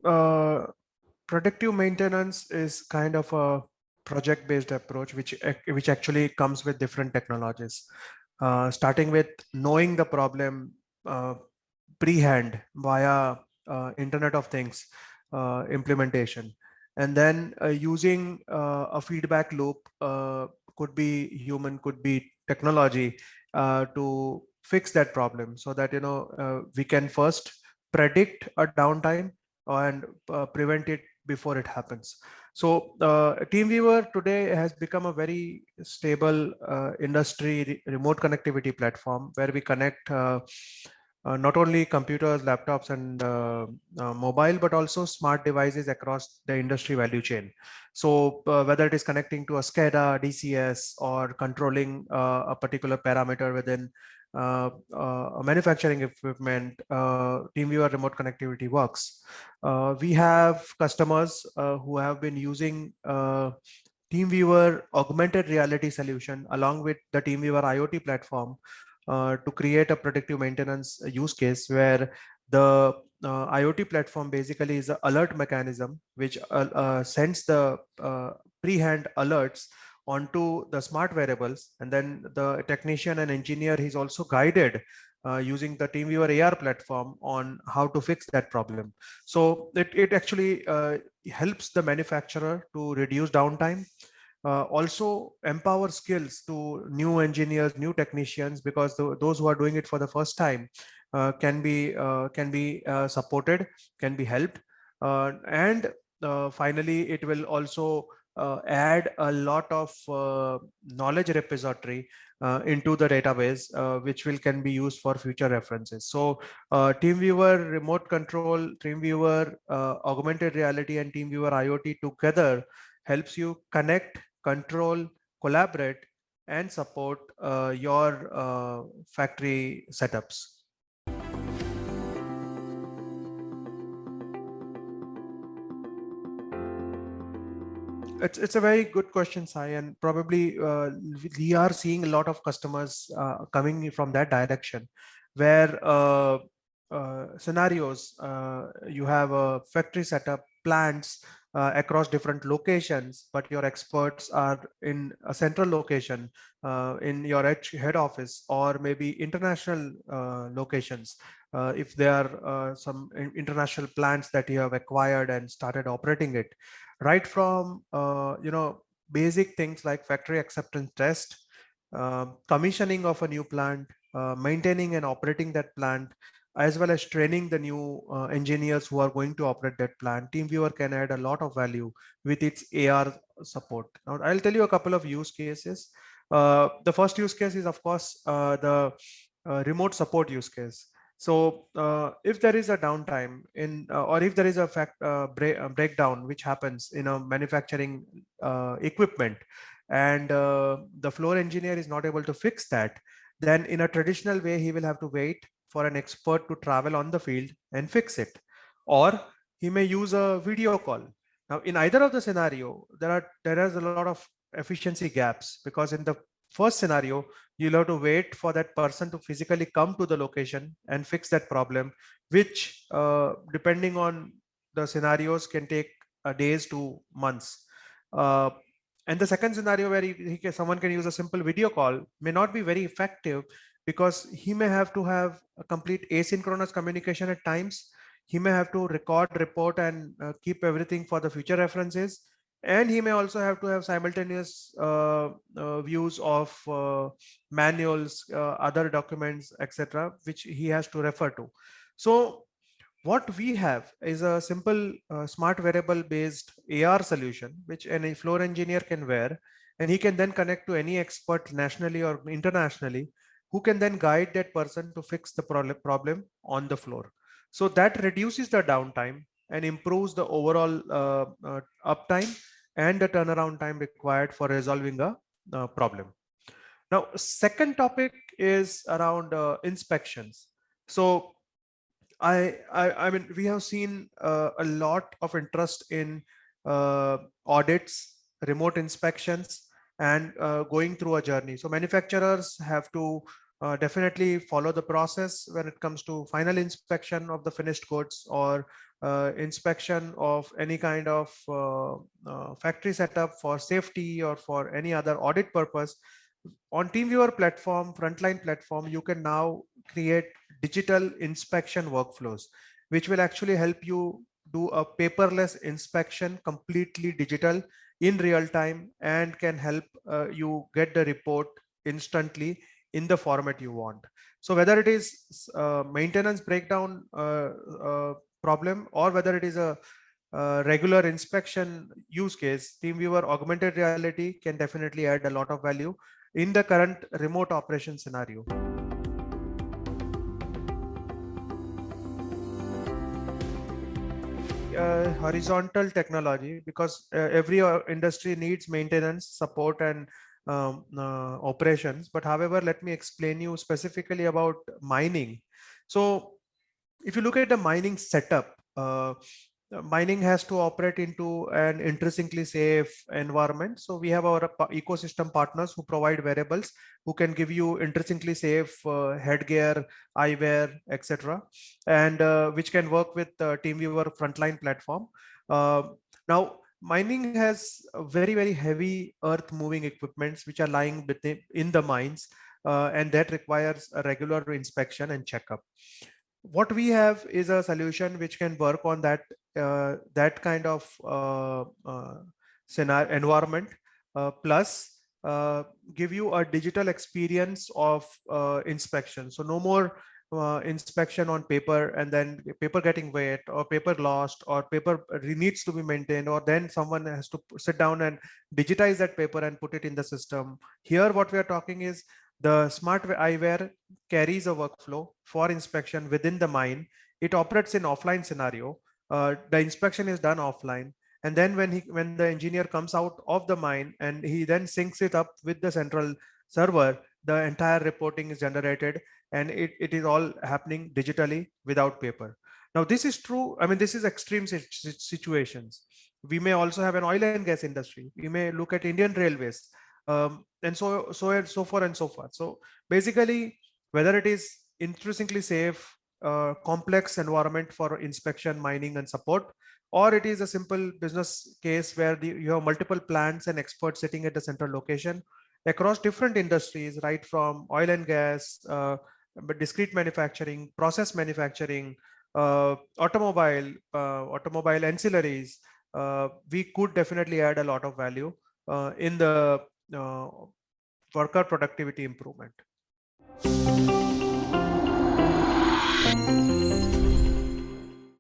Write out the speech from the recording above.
uh, predictive maintenance is kind of a project-based approach, which actually comes with different technologies, starting with knowing the problem pre-hand via Internet of Things implementation, and then using a feedback loop, could be human, could be technology, to fix that problem, so that we can first predict a downtime and prevent it before it happens. So TeamViewer today has become a very stable industry remote connectivity platform where we connect not only computers, laptops, and mobile, but also smart devices across the industry value chain. So whether it is connecting to a SCADA, DCS, or controlling a particular parameter within a manufacturing equipment, TeamViewer remote connectivity works. We have customers who have been using TeamViewer augmented reality solution along with the TeamViewer IoT platform to create a predictive maintenance use case where the IoT platform basically is an alert mechanism which sends the pre-hand alerts onto the smart variables, and then the technician and engineer is also guided using the TeamViewer AR platform on how to fix that problem. So it actually helps the manufacturer to reduce downtime, also empower skills to new engineers, new technicians, because those who are doing it for the first time can be supported, can be helped, and finally it will also add a lot of knowledge repository into the database, which can be used for future references. So TeamViewer remote control, TeamViewer augmented reality, and TeamViewer IoT together helps you connect, control, collaborate, and support your factory setups. It's a very good question, Sai, and probably we are seeing a lot of customers coming from that direction, where scenarios, you have a factory setup, plants across different locations, but your experts are in a central location in your head office, or maybe international locations. If there are some international plants that you have acquired and started operating it, right from basic things like factory acceptance test, commissioning of a new plant, maintaining and operating that plant, as well as training the new engineers who are going to operate that plant. TeamViewer can add a lot of value with its AR support. Now, I'll tell you a couple of use cases. The first use case is, of course, the remote support use case. So if there is a downtime in, or if there is a breakdown which happens in a manufacturing equipment, and the floor engineer is not able to fix that, then in a traditional way, he will have to wait for an expert to travel on the field and fix it. Or he may use a video call. Now, in either of the scenario, there is a lot of efficiency gaps, because in the first scenario, you'll have to wait for that person to physically come to the location and fix that problem, which depending on the scenarios can take days to months. And the second scenario where someone can use a simple video call may not be very effective, because he may have to have a complete asynchronous communication at times. He may have to record, report, and keep everything for the future references. And he may also have to have simultaneous views of manuals, other documents, etc., which he has to refer to. So what we have is a simple smart wearable based AR solution, which any floor engineer can wear, and he can then connect to any expert nationally or internationally, who can then guide that person to fix the problem on the floor. So that reduces the downtime and improves the overall uptime and the turnaround time required for resolving a problem. Now, second topic is around inspections. So I mean, we have seen a lot of interest in audits, remote inspections, and going through a journey. So manufacturers have to definitely follow the process when it comes to final inspection of the finished goods, or inspection of any kind of factory setup for safety or for any other audit purpose, on TeamViewer platform, Frontline platform, you can now create digital inspection workflows, which will actually help you do a paperless inspection, completely digital in real time, and can help you get the report instantly in the format you want. So whether it is maintenance breakdown problem, or whether it is a regular inspection use case, TeamViewer augmented reality can definitely add a lot of value in the current remote operation scenario. Horizontal technology, because every industry needs maintenance, support, and operations. But however, let me explain you specifically about mining. So if you look at the mining setup, mining has to operate into an intrinsically safe environment. So we have our ecosystem partners who provide variables, who can give you intrinsically safe headgear, eyewear, etc., and which can work with TeamViewer Frontline platform. Now, mining has very heavy earth moving equipments which are lying in the mines, and that requires a regular inspection and checkup. What we have is a solution which can work on that kind of scenario environment, plus give you a digital experience of inspection. So no more inspection on paper, and then paper getting wet, or paper lost, or paper needs to be maintained, or then someone has to sit down and digitize that paper and put it in the system. Here what we are talking is the smart eyewear carries a workflow for inspection within the mine. It operates in offline scenario. The inspection is done offline, and then when the engineer comes out of the mine and he then syncs it up with the central server, the entire reporting is generated, and it is all happening digitally without paper. Now this is true. I mean, this is extreme situations. We may also have an oil and gas industry. We may look at Indian Railways, and so forth and so forth. So basically, whether it is intrinsically safe, complex environment for inspection, mining, and support, or it is a simple business case where you have multiple plants and experts sitting at the central location across different industries, right from oil and gas, but discrete manufacturing, process manufacturing, automobile ancillaries, we could definitely add a lot of value in the worker productivity improvement.